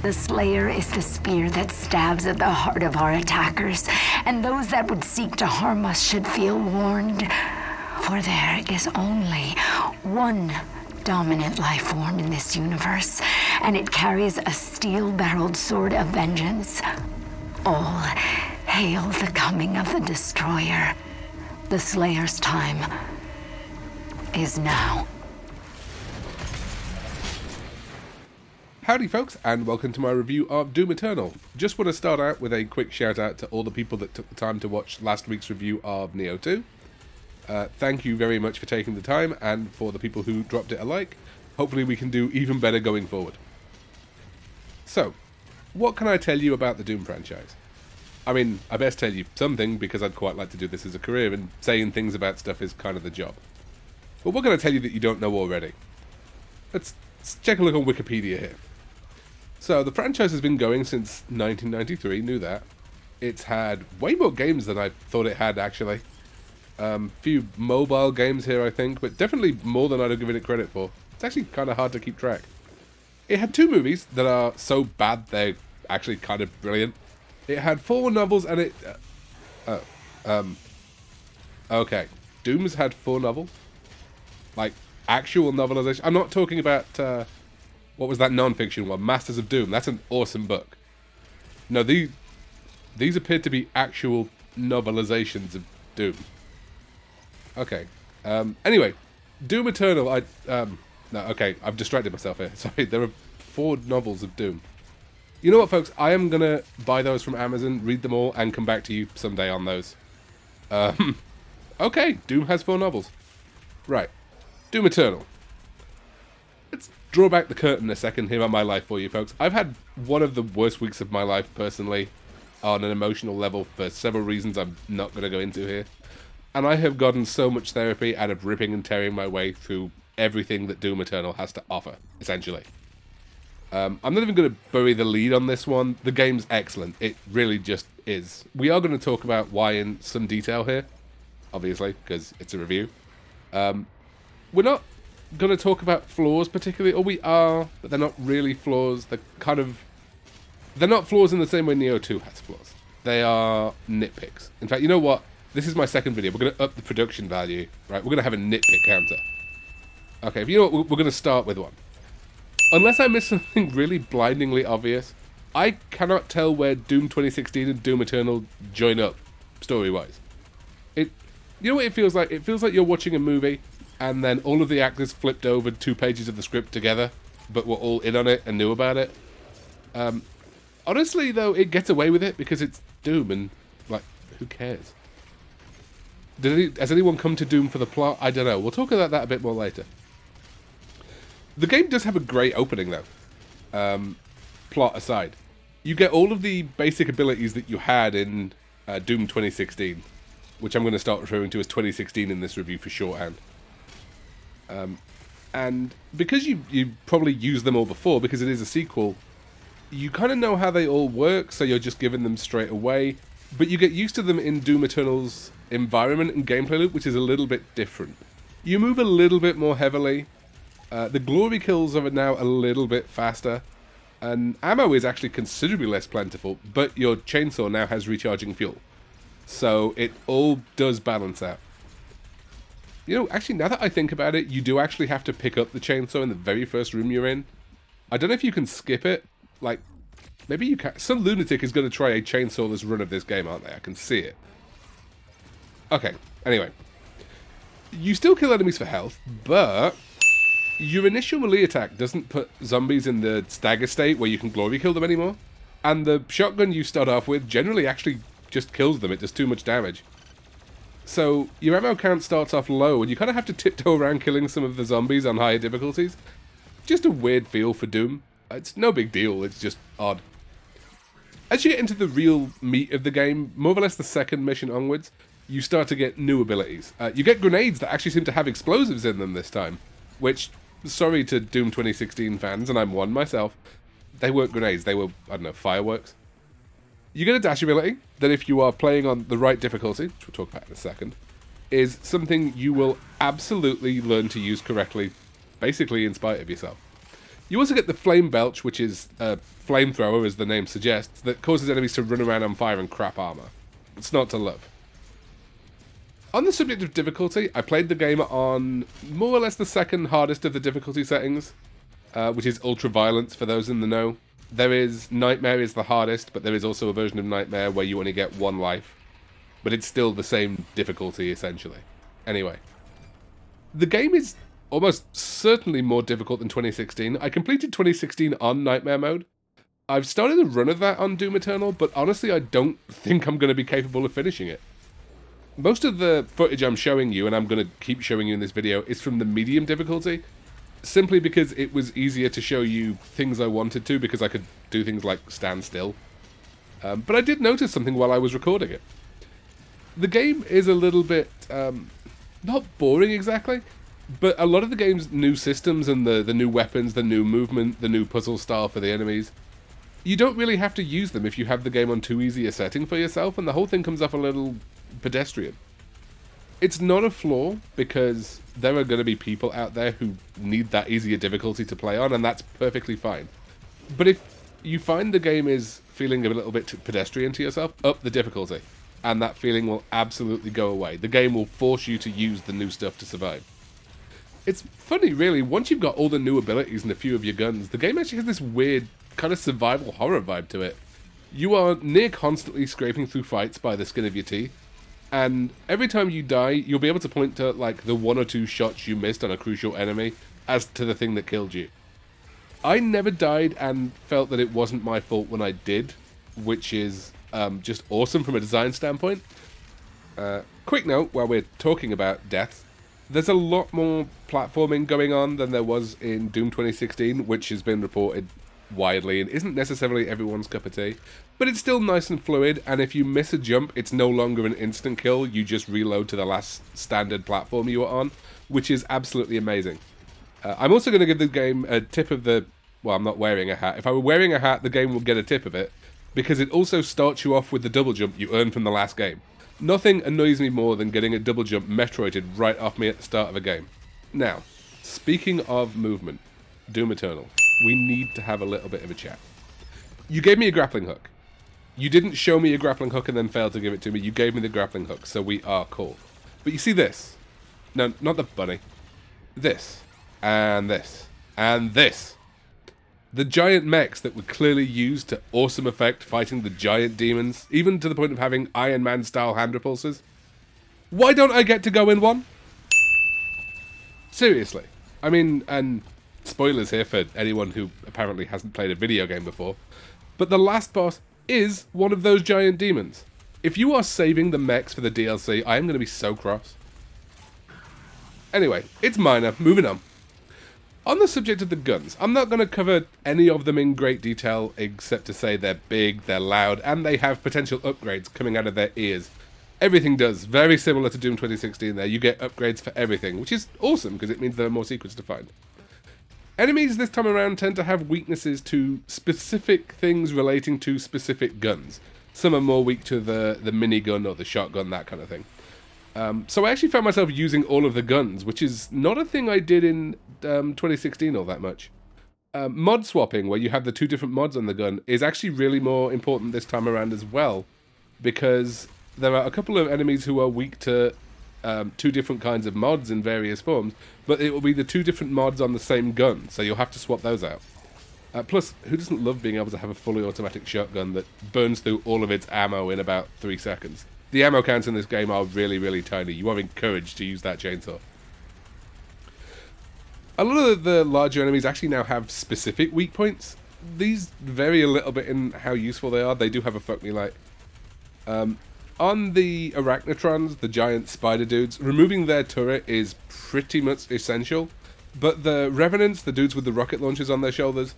The Slayer is the spear that stabs at the heart of our attackers, and those that would seek to harm us should feel warned. For there is only one dominant life form in this universe, and it carries a steel-barreled sword of vengeance. All hail the coming of the Destroyer. The Slayer's time is now. Howdy folks, and welcome to my review of Doom Eternal. Just want to start out with a quick shout out to all the people that took the time to watch last week's review of Nioh 2. Thank you very much for taking the time, and for the people who dropped it a like. Hopefully we can do even better going forward. So, what can I tell you about the Doom franchise? I mean, I best tell you something, because I'd quite like to do this as a career, and saying things about stuff is kind of the job. But what can I tell you that you don't know already? Let's check a look on Wikipedia here. So, the franchise has been going since 1993, knew that. It's had way more games than I thought it had, actually. Few mobile games here, I think, but definitely more than I'd have given it credit for. It's actually kind of hard to keep track. It had 2 movies that are so bad they're actually kind of brilliant. It had 4 novels and it... okay. Doom's had 4 novels? Like, actual novelization? I'm not talking about, what was that non-fiction one? Masters of Doom. That's an awesome book. No, these appear to be actual novelizations of Doom. Okay. Anyway, Doom Eternal, no, okay, I've distracted myself here. Sorry, there are 4 novels of Doom. You know what, folks? I am going to buy those from Amazon, read them all, and come back to you someday on those. Okay, Doom has 4 novels. Right. Doom Eternal. Let's draw back the curtain a second here on my life for you, folks. I've had one of the worst weeks of my life, personally, on an emotional level, for several reasons I'm not going to go into here. And I have gotten so much therapy out of ripping and tearing my way through everything that Doom Eternal has to offer, essentially. I'm not even going to bury the lead on this one. The game's excellent. It really just is. We are going to talk about why in some detail here, obviously, because it's a review. We're not going to talk about flaws particularly, or we are, but they're not really flaws. They're kind of... They're not flaws in the same way Nioh 2 has flaws. They are nitpicks. In fact, you know what? This is my second video. We're going to up the production value, right? We're going to have a nitpick counter. Okay, you know what? We're going to start with one. Unless I miss something really blindingly obvious, I cannot tell where Doom 2016 and Doom Eternal join up, story-wise. You know what it feels like? It feels like you're watching a movie, and then all of the actors flipped over 2 pages of the script together, but were all in on it and knew about it. Honestly, though, it gets away with it because it's Doom, and, like, who cares? Has anyone come to Doom for the plot? I don't know. We'll talk about that a bit more later. The game does have a great opening, though. Plot aside. You get all of the basic abilities that you had in Doom 2016, which I'm going to start referring to as 2016 in this review for shorthand. And because you probably used them all before, because it is a sequel, you kind of know how they all work, so you're just given them straight away. But you get used to them in Doom Eternal's environment and gameplay loop, which is a little bit different. You move a little bit more heavily. The glory kills are now a little bit faster. And ammo is actually considerably less plentiful, but your chainsaw now has recharging fuel. So it all does balance out. You know, actually, now that I think about it, you do actually have to pick up the chainsaw in the very first room you're in. I don't know if you can skip it. Like, maybe you can. Some lunatic is going to try a chainsawless run of this game, aren't they? I can see it. Okay, anyway. You still kill enemies for health, but your initial melee attack doesn't put zombies in the stagger state where you can glory kill them anymore. And the shotgun you start off with generally actually just kills them. It does too much damage. So your ammo count starts off low, and you kind of have to tiptoe around killing some of the zombies on higher difficulties. Just a weird feel for Doom. It's no big deal, it's just odd. As you get into the real meat of the game, more or less the second mission onwards, you start to get new abilities. You get grenades that actually seem to have explosives in them this time, which, sorry to Doom 2016 fans, and I'm one myself, they weren't grenades, they were, I don't know, fireworks. You get a dash ability that, if you are playing on the right difficulty, which we'll talk about in a second, is something you will absolutely learn to use correctly, basically in spite of yourself. You also get the Flame Belch, which is a flamethrower, as the name suggests, that causes enemies to run around on fire and crap armor. It's not to love. On the subject of difficulty, I played the game on more or less the second hardest of the difficulty settings, which is Ultra Violence for those in the know. There is Nightmare is the hardest, but there is also a version of Nightmare where you only get 1 life. But it's still the same difficulty, essentially. Anyway. The game is almost certainly more difficult than 2016. I completed 2016 on Nightmare mode. I've started a run of that on Doom Eternal, but honestly I don't think I'm going to be capable of finishing it. Most of the footage I'm showing you, and I'm going to keep showing you in this video, is from the medium difficulty, simply because it was easier to show you things I wanted to, because I could do things like stand still. But I did notice something while I was recording it. The game is a little bit, not boring exactly, but a lot of the game's new systems and the new weapons, the new movement, the new puzzle style for the enemies, you don't really have to use them if you have the game on too easy a setting for yourself, and the whole thing comes off a little pedestrian. It's not a flaw, because there are going to be people out there who need that easier difficulty to play on, and that's perfectly fine. But if you find the game is feeling a little bit pedestrian to yourself, up the difficulty, and that feeling will absolutely go away. The game will force you to use the new stuff to survive. It's funny, really, once you've got all the new abilities and a few of your guns, the game actually has this weird kind of survival horror vibe to it. You are near constantly scraping through fights by the skin of your teeth, and every time you die, you'll be able to point to like the 1 or 2 shots you missed on a crucial enemy as to the thing that killed you. I never died and felt that it wasn't my fault when I did, which is just awesome from a design standpoint. Quick note, while we're talking about deaths, there's a lot more platforming going on than there was in Doom 2016, which has been reported widely and isn't necessarily everyone's cup of tea, but it's still nice and fluid, and if you miss a jump, it's no longer an instant kill, you just reload to the last standard platform you were on, which is absolutely amazing. I'm also going to give the game a tip of the... well, I'm not wearing a hat. If I were wearing a hat, the game will get a tip of it, because it also starts you off with the double jump you earned from the last game. Nothing annoys me more than getting a double jump Metroided right off me at the start of a game. Now, speaking of movement, Doom Eternal, we need to have a little bit of a chat. You gave me a grappling hook. You didn't show me a grappling hook and then failed to give it to me. You gave me the grappling hook, so we are cool. But you see this? No, not the bunny. This. And this. And this. The giant mechs that were clearly used to awesome effect fighting the giant demons, even to the point of having Iron Man style hand repulsors. Why don't I get to go in one? Seriously. I mean, and spoilers here for anyone who apparently hasn't played a video game before, but the last boss is one of those giant demons. If you are saving the mechs for the DLC, I am going to be so cross. Anyway, it's minor, moving on. On the subject of the guns, I'm not going to cover any of them in great detail, except to say they're big, they're loud, and they have potential upgrades coming out of their ears. Everything does, very similar to Doom 2016 there, you get upgrades for everything, which is awesome, because it means there are more secrets to find. Enemies this time around tend to have weaknesses to specific things relating to specific guns. Some are more weak to the minigun or the shotgun, that kind of thing. So I actually found myself using all of the guns, which is not a thing I did in 2016 all that much. Mod swapping, where you have the 2 different mods on the gun, is actually really more important this time around as well, because there are a couple of enemies who are weak to 2 different kinds of mods in various forms, but it will be the 2 different mods on the same gun, so you'll have to swap those out. Plus, who doesn't love being able to have a fully automatic shotgun that burns through all of its ammo in about 3 seconds? The ammo counts in this game are really, really tiny. You are encouraged to use that chainsaw. A lot of the larger enemies actually now have specific weak points. These vary a little bit in how useful they are. They do have a fuck me light. On the Arachnotrons, the giant spider dudes, removing their turret is pretty much essential. But the Revenants, the dudes with the rocket launchers on their shoulders,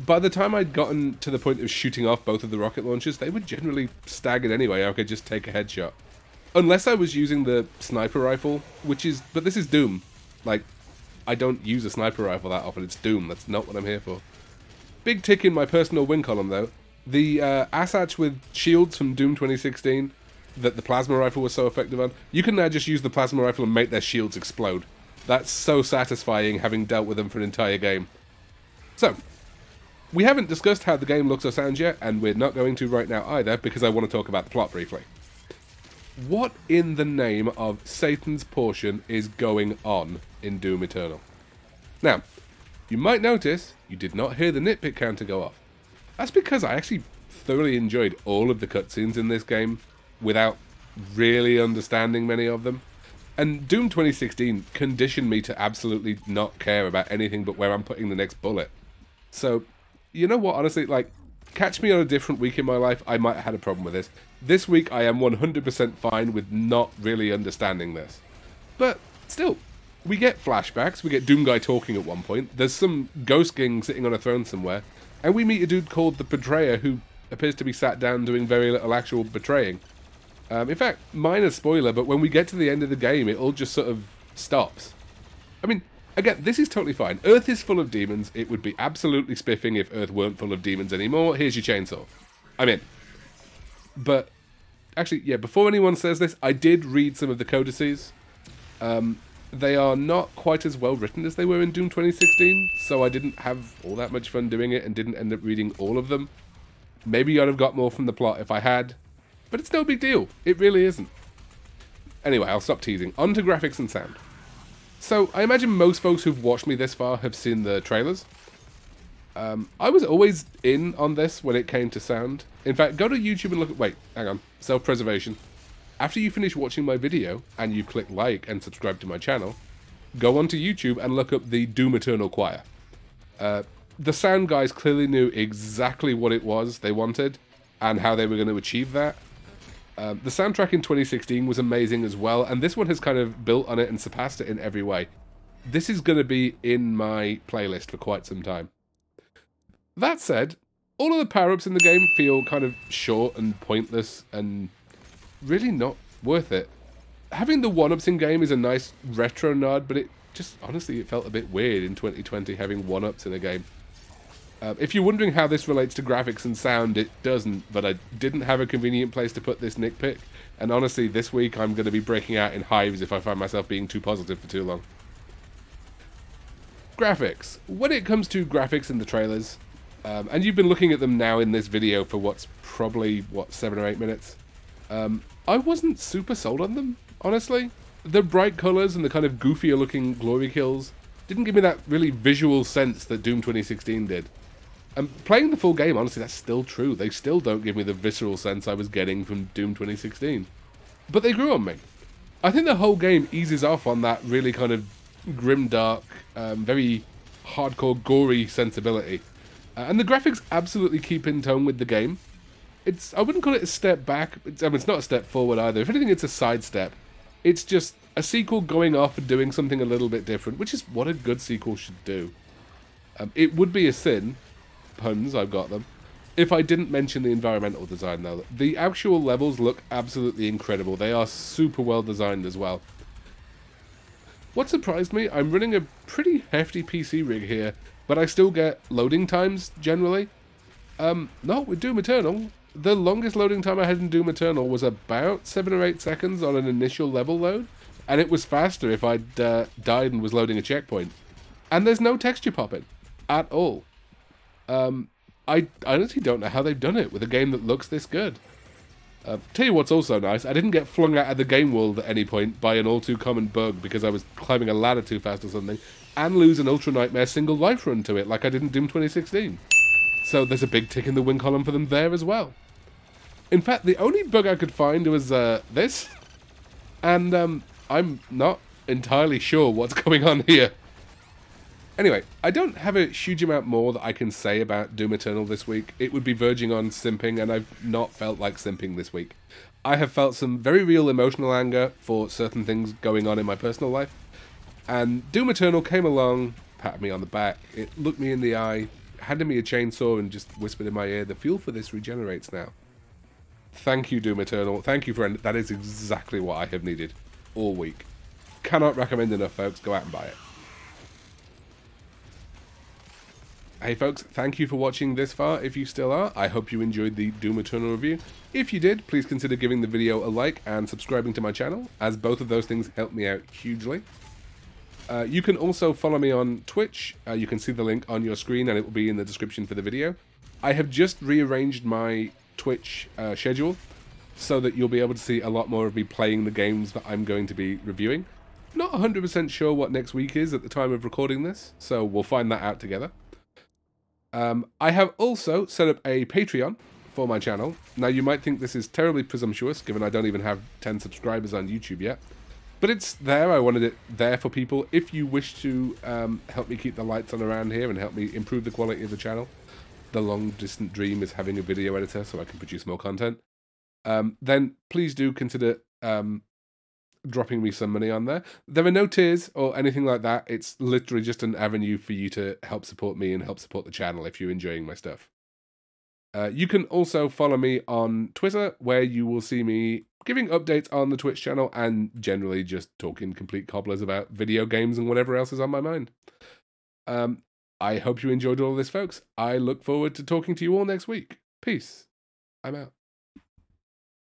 by the time I'd gotten to the point of shooting off both of the rocket launchers, they were generally staggered anyway. I could just take a headshot. Unless I was using the sniper rifle, which is... but this is Doom. Like, I don't use a sniper rifle that often. It's Doom. That's not what I'm here for. Big tick in my personal win column, though. The Assach with shields from Doom 2016 that the plasma rifle was so effective on, you can now just use the plasma rifle and make their shields explode. That's so satisfying, having dealt with them for an entire game. So, we haven't discussed how the game looks or sounds yet, and we're not going to right now either, because I want to talk about the plot briefly. What in the name of Satan's portion is going on in Doom Eternal? Now, you might notice you did not hear the nitpick counter go off. That's because I actually thoroughly enjoyed all of the cutscenes in this game without really understanding many of them. And Doom 2016 conditioned me to absolutely not care about anything but where I'm putting the next bullet. So, you know what, honestly, like, catch me on a different week in my life, I might have had a problem with this. This week, I am 100% fine with not really understanding this. But, still, we get flashbacks, we get Doom Guy talking at one point, there's some ghost king sitting on a throne somewhere, and we meet a dude called the Betrayer who appears to be sat down doing very little actual betraying. In fact, minor spoiler, but when we get to the end of the game, it all just sort of stops. I mean, again, this is totally fine. Earth is full of demons. It would be absolutely spiffing if Earth weren't full of demons anymore. Here's your chainsaw. I'm in. But, actually, yeah, before anyone says this, I did read some of the codices. They are not quite as well written as they were in Doom 2016, so I didn't have all that much fun doing it and didn't end up reading all of them. Maybe I'd have got more from the plot if I had. But it's no big deal. It really isn't. Anyway, I'll stop teasing. On to graphics and sound. So, I imagine most folks who've watched me this far have seen the trailers. I was always in on this when it came to sound. In fact, go to YouTube and look at... Wait, hang on. Self-preservation. After you finish watching my video, and you click like and subscribe to my channel, go onto YouTube and look up the Doom Eternal Choir. The sound guys clearly knew exactly what it was they wanted, and how they were going to achieve that. The soundtrack in 2016 was amazing as well, and this one has kind of built on it and surpassed it in every way. This is going to be in my playlist for quite some time. That said, all of the power-ups in the game feel kind of short and pointless and really not worth it. Having the one-ups in game is a nice retro nod, but it just, honestly, it felt a bit weird in 2020 having one-ups in a game. If you're wondering how this relates to graphics and sound, it doesn't, but I didn't have a convenient place to put this nitpick, and honestly, this week I'm going to be breaking out in hives if I find myself being too positive for too long. Graphics. When it comes to graphics in the trailers, and you've been looking at them now in this video for what's probably, 7 or 8 minutes, I wasn't super sold on them, honestly. The bright colours and the kind of goofier looking glory kills didn't give me that really visual sense that Doom 2016 did. And playing the full game, honestly, that's still true. They still don't give me the visceral sense I was getting from Doom 2016. But they grew on me. I think the whole game eases off on that really kind of grim, dark, very hardcore, gory sensibility. And the graphics absolutely keep in tone with the game. I wouldn't call it a step back. It's not a step forward either. If anything, it's a sidestep. It's just a sequel going off and doing something a little bit different, which is what a good sequel should do. It would be a sin, puns, I've got them, if I didn't mention the environmental design, though. The actual levels look absolutely incredible. They are super well designed as well. What surprised me, I'm running a pretty hefty PC rig here, but I still get loading times, generally. Not with Doom Eternal. The longest loading time I had in Doom Eternal was about 7 or 8 seconds on an initial level load, and it was faster if I'd died and was loading a checkpoint. And there's no texture popping at all. I honestly don't know how they've done it with a game that looks this good. Tell you what's also nice, I didn't get flung out of the game world at any point by an all too common bug because I was climbing a ladder too fast or something, and lose an Ultra Nightmare single life run to it like I did in Doom 2016. So there's a big tick in the win column for them there as well. In fact, the only bug I could find was this, and I'm not entirely sure what's going on here. Anyway, I don't have a huge amount more that I can say about Doom Eternal this week. It would be verging on simping, and I've not felt like simping this week. I have felt some very real emotional anger for certain things going on in my personal life, and Doom Eternal came along, patted me on the back, it looked me in the eye, handed me a chainsaw and just whispered in my ear, the fuel for this regenerates now. Thank you, Doom Eternal. Thank you, friend. That is exactly what I have needed all week. Cannot recommend enough, folks. Go out and buy it. Hey folks, thank you for watching this far, if you still are. I hope you enjoyed the Doom Eternal review. If you did, please consider giving the video a like and subscribing to my channel, as both of those things help me out hugely. You can also follow me on Twitch. You can see the link on your screen and it will be in the description for the video. I have just rearranged my Twitch schedule so that you'll be able to see a lot more of me playing the games that I'm going to be reviewing. Not 100% sure what next week is at the time of recording this, so we'll find that out together. I have also set up a Patreon for my channel. Now, you might think this is terribly presumptuous, given I don't even have 10 subscribers on YouTube yet. But it's there. I wanted it there for people. If you wish to help me keep the lights on around here and help me improve the quality of the channel, the long distant dream is having a video editor so I can produce more content, then please do consider dropping me some money on there. There are no tiers or anything like that. It's literally just an avenue for you to help support me and help support the channel if you're enjoying my stuff. You can also follow me on Twitter, where you will see me giving updates on the Twitch channel and generally just talking complete cobblers about video games and whatever else is on my mind. I hope you enjoyed all of this, folks. I look forward to talking to you all next week. Peace. I'm out.